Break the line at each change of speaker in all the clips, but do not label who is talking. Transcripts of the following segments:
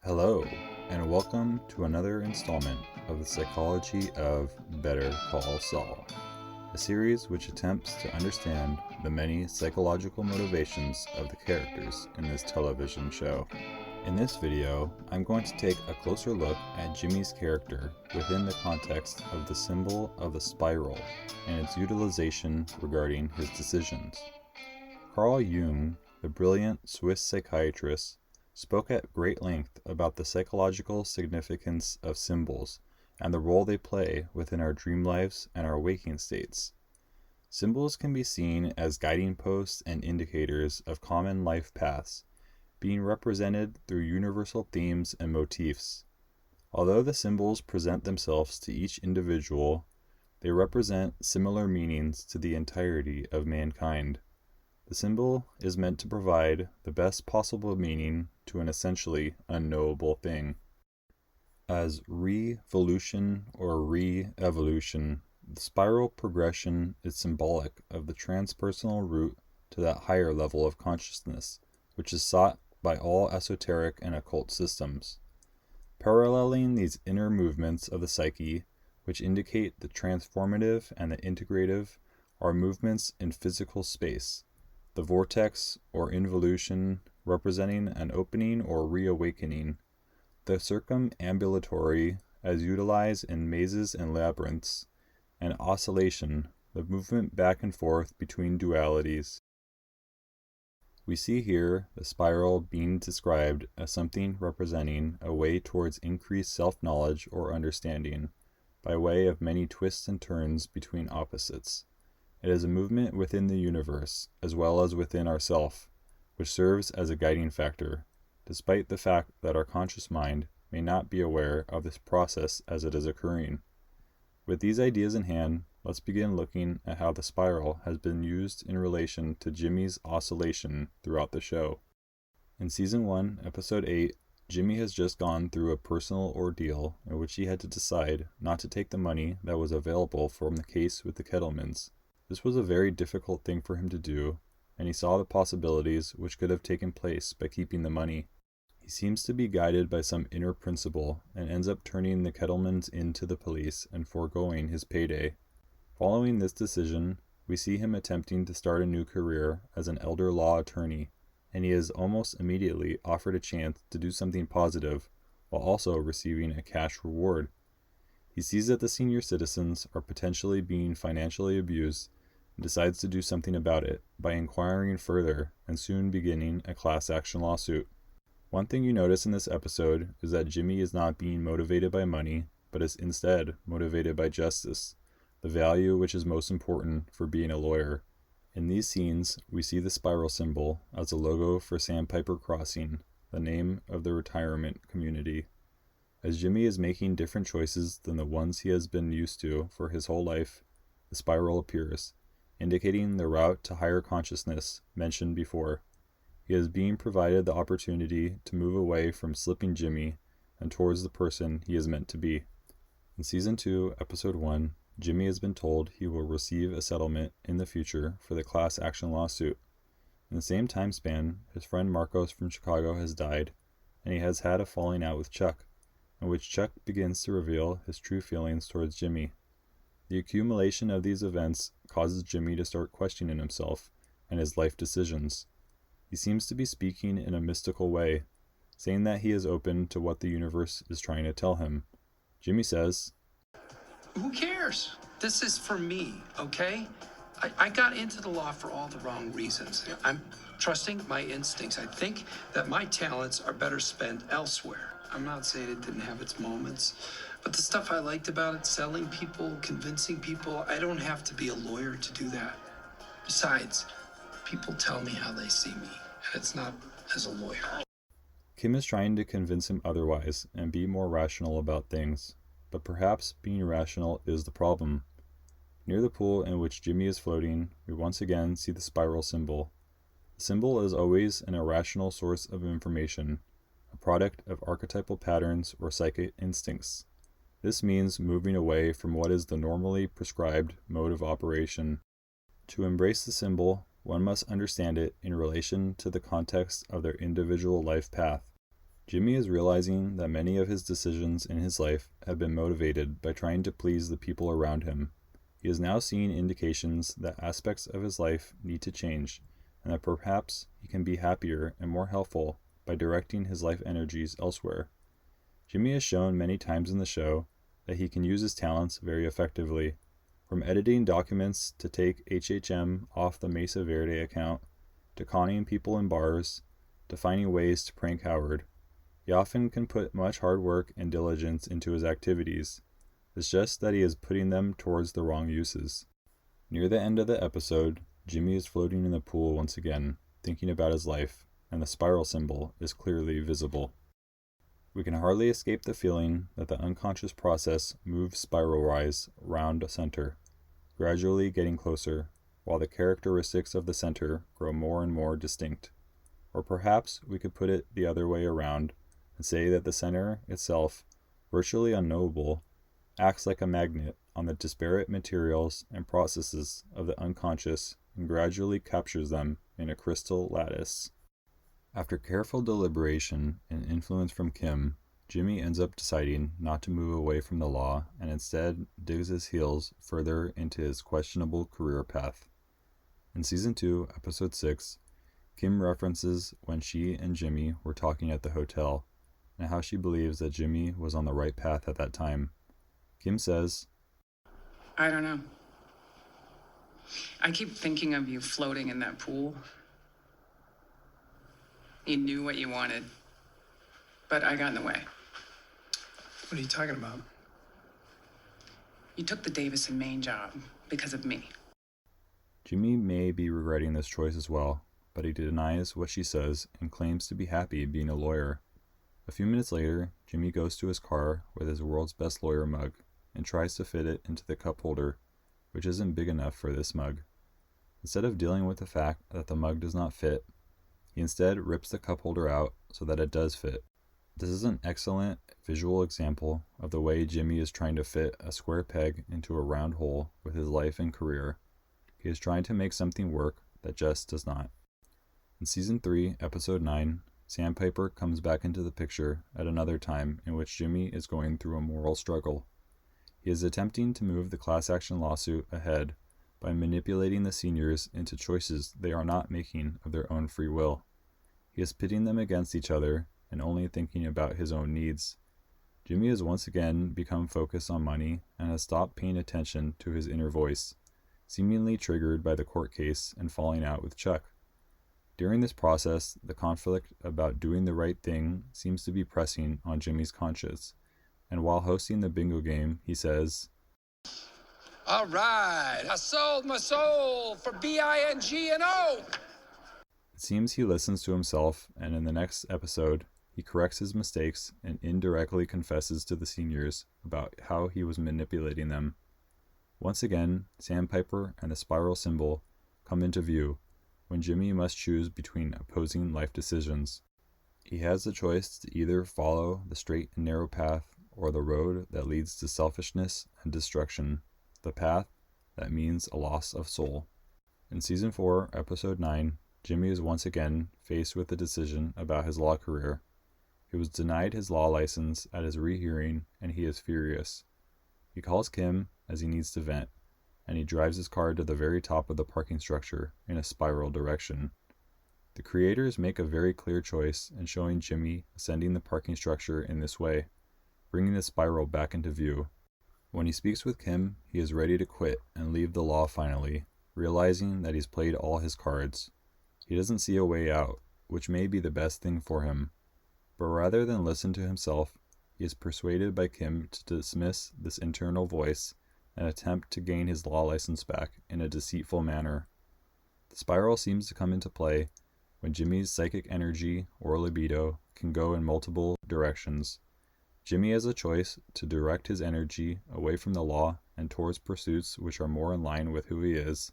Hello, and welcome to another installment of the Psychology of Better Call Saul, a series which attempts to understand the many psychological motivations of the characters in this television show. In this video, I'm going to take a closer look at Jimmy's character within the context of the symbol of the spiral and its utilization regarding his decisions. Carl Jung, the brilliant Swiss psychiatrist, spoke at great length about the psychological significance of symbols and the role they play within our dream lives and our waking states. Symbols can be seen as guiding posts and indicators of common life paths, being represented through universal themes and motifs. Although the symbols present themselves to each individual, they represent similar meanings to the entirety of mankind. The symbol is meant to provide the best possible meaning to an essentially unknowable thing. As revolution or re-evolution, the spiral progression is symbolic of the transpersonal route to that higher level of consciousness, which is sought by all esoteric and occult systems. Paralleling these inner movements of the psyche, which indicate the transformative and the integrative, are movements in physical space. The vortex or involution representing an opening or reawakening. The circumambulatory, as utilized in mazes and labyrinths. And oscillation, the movement back and forth between dualities. We see here the spiral being described as something representing a way towards increased self-knowledge or understanding, by way of many twists and turns between opposites. It is a movement within the universe, as well as within ourself, which serves as a guiding factor, despite the fact that our conscious mind may not be aware of this process as it is occurring. With these ideas in hand, let's begin looking at how the spiral has been used in relation to Jimmy's oscillation throughout the show. In Season 1, Episode 8, Jimmy has just gone through a personal ordeal in which he had to decide not to take the money that was available from the case with the Kettlemans. This was a very difficult thing for him to do, and he saw the possibilities which could have taken place by keeping the money. He seems to be guided by some inner principle and ends up turning the Kettlemans in to the police and foregoing his payday. Following this decision, we see him attempting to start a new career as an elder law attorney, and he is almost immediately offered a chance to do something positive while also receiving a cash reward. He sees that the senior citizens are potentially being financially abused and decides to do something about it by inquiring further and soon beginning a class action lawsuit. One thing you notice in this episode is that Jimmy is not being motivated by money, but is instead motivated by justice, the value which is most important for being a lawyer. In these scenes, we see the spiral symbol as a logo for Sandpiper Crossing, the name of the retirement community. As Jimmy is making different choices than the ones he has been used to for his whole life, the spiral appears, indicating the route to higher consciousness mentioned before. He is being provided the opportunity to move away from slipping Jimmy and towards the person he is meant to be. In Season 2, Episode 1, Jimmy has been told he will receive a settlement in the future for the class action lawsuit. In the same time span, his friend Marcos from Chicago has died, and he has had a falling out with Chuck, in which Chuck begins to reveal his true feelings towards Jimmy. The accumulation of these events causes Jimmy to start questioning himself and his life decisions. He seems to be speaking in a mystical way, saying that he is open to what the universe is trying to tell him. Jimmy says,
"Who cares? This is for me, okay? I got into the law for all the wrong reasons. I'm trusting my instincts. I think that my talents are better spent elsewhere. I'm not saying it didn't have its moments, but the stuff I liked about it, selling people, convincing people, I don't have to be a lawyer to do that. Besides, people tell me how they see me, and it's not as a lawyer."
Kim is trying to convince him otherwise and be more rational about things, but perhaps being rational is the problem. Near the pool in which Jimmy is floating, we once again see the spiral symbol. The symbol is always an irrational source of information, a product of archetypal patterns or psychic instincts. This means moving away from what is the normally prescribed mode of operation. To embrace the symbol, one must understand it in relation to the context of their individual life path. Jimmy is realizing that many of his decisions in his life have been motivated by trying to please the people around him. He is now seeing indications that aspects of his life need to change, and that perhaps he can be happier and more helpful by directing his life energies elsewhere. Jimmy has shown many times in the show that he can use his talents very effectively, from editing documents to take HHM off the Mesa Verde account, to conning people in bars, to finding ways to prank Howard. He often can put much hard work and diligence into his activities. It's just that he is putting them towards the wrong uses. Near the end of the episode, Jimmy is floating in the pool once again, thinking about his life, and the spiral symbol is clearly visible. We can hardly escape the feeling that the unconscious process moves spiral-wise round a center, gradually getting closer, while the characteristics of the center grow more and more distinct. Or perhaps we could put it the other way around and say that the center itself, virtually unknowable, acts like a magnet on the disparate materials and processes of the unconscious and gradually captures them in a crystal lattice. After careful deliberation and influence from Kim, Jimmy ends up deciding not to move away from the law and instead digs his heels further into his questionable career path. In Season 2, Episode 6, Kim references when she and Jimmy were talking at the hotel and how she believes that Jimmy was on the right path at that time. Kim says,
"I don't know. I keep thinking of you floating in that pool. You knew what you wanted, but I got in the way.
What are you talking about?
You took the Davis and Maine job because of me."
Jimmy may be regretting this choice as well, but he denies what she says and claims to be happy being a lawyer. A few minutes later, Jimmy goes to his car with his world's best lawyer mug and tries to fit it into the cup holder, which isn't big enough for this mug. Instead of dealing with the fact that the mug does not fit, he instead rips the cup holder out so that it does fit. This is an excellent visual example of the way Jimmy is trying to fit a square peg into a round hole with his life and career. He is trying to make something work that just does not. In Season 3, Episode 9, Sandpiper comes back into the picture at another time in which Jimmy is going through a moral struggle. He is attempting to move the class action lawsuit ahead by manipulating the seniors into choices they are not making of their own free will. He is pitting them against each other and only thinking about his own needs. Jimmy has once again become focused on money and has stopped paying attention to his inner voice, seemingly triggered by the court case and falling out with Chuck. During this process, the conflict about doing the right thing seems to be pressing on Jimmy's conscience, and while hosting the bingo game, he says,
All right, I sold my soul for BINGO.
It seems he listens to himself, and in the next episode, he corrects his mistakes and indirectly confesses to the seniors about how he was manipulating them. Once again, Sandpiper and the spiral symbol come into view when Jimmy must choose between opposing life decisions. He has the choice to either follow the straight and narrow path or the road that leads to selfishness and destruction, the path that means a loss of soul. In Season 4, Episode 9, Jimmy is once again faced with a decision about his law career. He was denied his law license at his rehearing, and he is furious. He calls Kim as he needs to vent, and he drives his car to the very top of the parking structure in a spiral direction. The creators make a very clear choice in showing Jimmy ascending the parking structure in this way, bringing the spiral back into view. When he speaks with Kim, he is ready to quit and leave the law finally, realizing that he's played all his cards. He doesn't see a way out, which may be the best thing for him. But rather than listen to himself, he is persuaded by Kim to dismiss this internal voice and attempt to gain his law license back in a deceitful manner. The spiral seems to come into play when Jimmy's psychic energy or libido can go in multiple directions. Jimmy has a choice to direct his energy away from the law and towards pursuits which are more in line with who he is,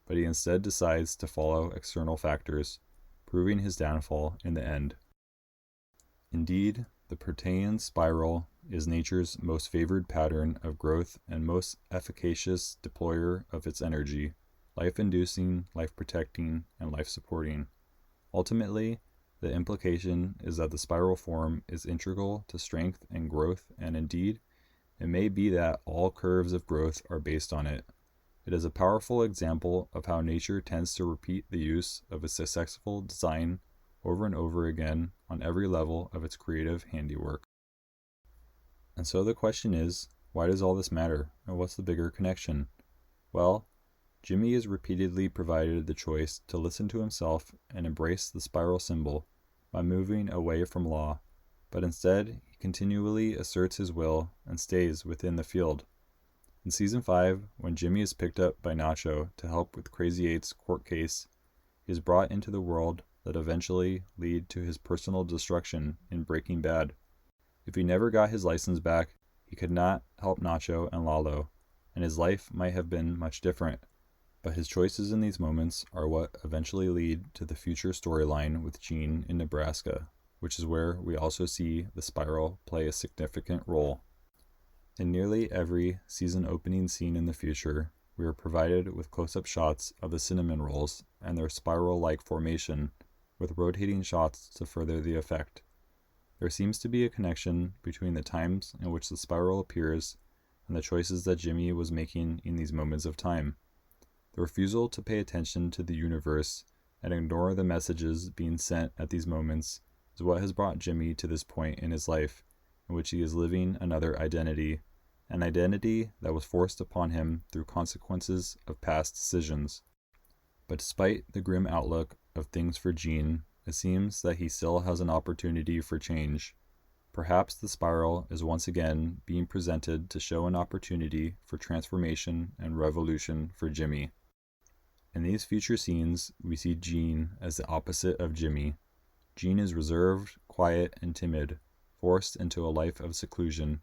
but he instead decides to follow external factors, proving his downfall in the end. Indeed, the Protean spiral is nature's most favored pattern of growth and most efficacious deployer of its energy, life-inducing, life-protecting, and life-supporting. Ultimately, The implication is that the spiral form is integral to strength and growth, and indeed, it may be that all curves of growth are based on it. It is a powerful example of how nature tends to repeat the use of a successful design over and over again on every level of its creative handiwork. And so the question is, why does all this matter, and what's the bigger connection? Well, Jimmy is repeatedly provided the choice to listen to himself and embrace the spiral symbol by moving away from law, but instead he continually asserts his will and stays within the field. In Season 5, when Jimmy is picked up by Nacho to help with Crazy 8's court case, he is brought into the world that eventually lead to his personal destruction in Breaking Bad. If he never got his license back, he could not help Nacho and Lalo, and his life might have been much different. But his choices in these moments are what eventually lead to the future storyline with Gene in Nebraska, which is where we also see the spiral play a significant role. In nearly every season opening scene in the future, we are provided with close-up shots of the cinnamon rolls and their spiral-like formation, with rotating shots to further the effect. There seems to be a connection between the times in which the spiral appears and the choices that Jimmy was making in these moments of time. The refusal to pay attention to the universe and ignore the messages being sent at these moments is what has brought Jimmy to this point in his life, in which he is living another identity, an identity that was forced upon him through consequences of past decisions. But despite the grim outlook of things for Gene, it seems that he still has an opportunity for change. Perhaps the spiral is once again being presented to show an opportunity for transformation and revolution for Jimmy. In these future scenes, we see Gene as the opposite of Jimmy. Gene is reserved, quiet, and timid, forced into a life of seclusion.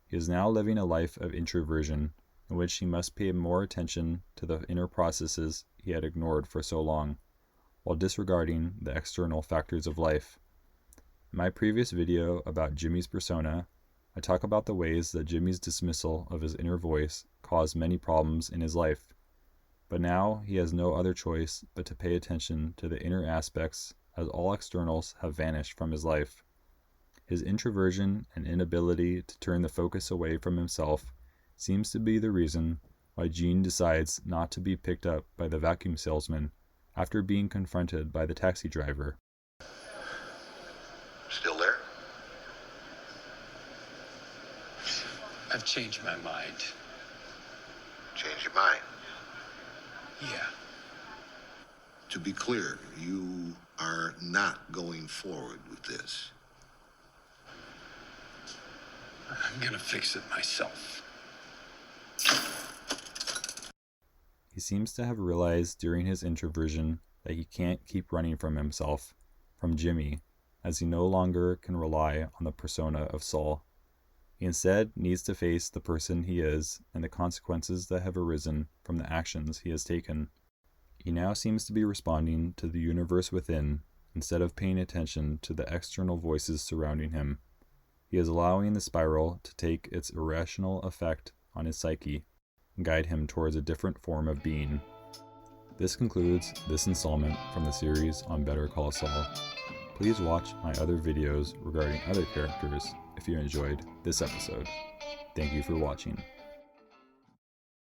He is now living a life of introversion, in which he must pay more attention to the inner processes he had ignored for so long, while disregarding the external factors of life. In my previous video about Jimmy's persona, I talk about the ways that Jimmy's dismissal of his inner voice caused many problems in his life. But now he has no other choice but to pay attention to the inner aspects, as all externals have vanished from his life. His introversion and inability to turn the focus away from himself seems to be the reason why Gene decides not to be picked up by the vacuum salesman after being confronted by the taxi driver.
Still there?
I've changed my mind.
Change your mind.
Yeah.
To be clear, you are not going forward with this.
I'm gonna fix it myself.
He seems to have realized during his introversion that he can't keep running from himself, from Jimmy, as he no longer can rely on the persona of Saul. He instead needs to face the person he is and the consequences that have arisen from the actions he has taken. He now seems to be responding to the universe within instead of paying attention to the external voices surrounding him. He is allowing the spiral to take its irrational effect on his psyche and guide him towards a different form of being. This concludes this installment from the series on Better Call Saul. Please watch my other videos regarding other characters if you enjoyed this episode. Thank you for watching.